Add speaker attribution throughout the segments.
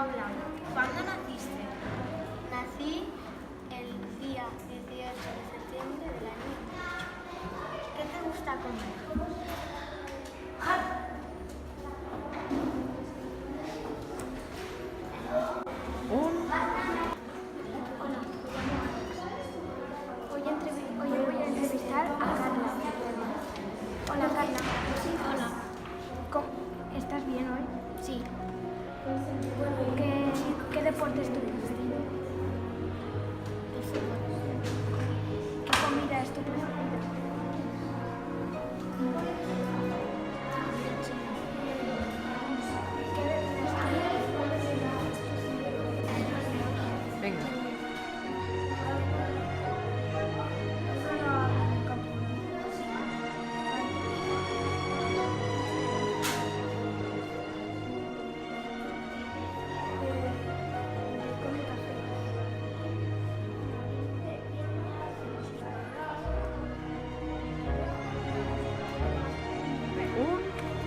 Speaker 1: Paula, ¿cuándo naciste?
Speaker 2: Nací el día 18 de septiembre del año 2008.
Speaker 1: ¿Qué te gusta comer? Hoy voy a entrevistar a Carla. Hola Carla.
Speaker 2: Hola.
Speaker 1: ¿Estás bien hoy?
Speaker 2: Sí.
Speaker 1: ¿Qué deportes te gusta?
Speaker 2: El fútbol.
Speaker 1: ¿Qué comida es tu preferida? ¿Qué bebidas
Speaker 3: Venga.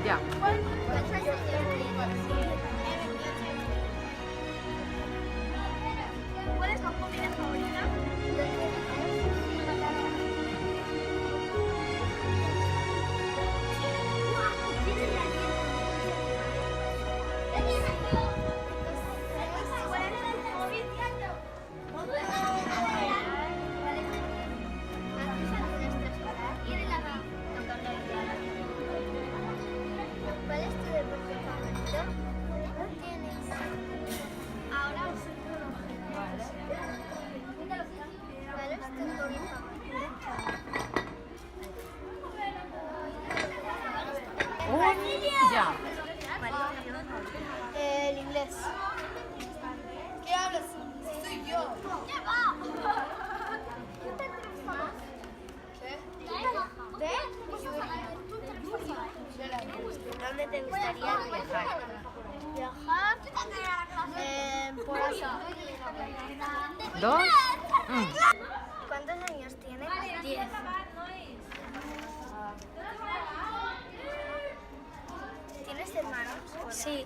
Speaker 3: Ya.
Speaker 1: ¿Cuál es tu comida favorita?
Speaker 2: ¿Cuál es tu deporte favorito? ¿No tienes?
Speaker 1: Ahora
Speaker 2: ¿Cuál es tu hobby favorito?
Speaker 3: Ya.
Speaker 2: El inglés.
Speaker 4: ¿Qué hablas? Soy yo.
Speaker 2: ¿Qué va? ¿Tú te entrevistas?
Speaker 4: ¿Qué?
Speaker 2: ¿De? ¿Dónde te gustaría viajar? ¿Viajar? Por Asia.
Speaker 3: Dos.
Speaker 2: ¿Cuántos años tienes? 10. ¿Tienes hermanos?
Speaker 1: Sí.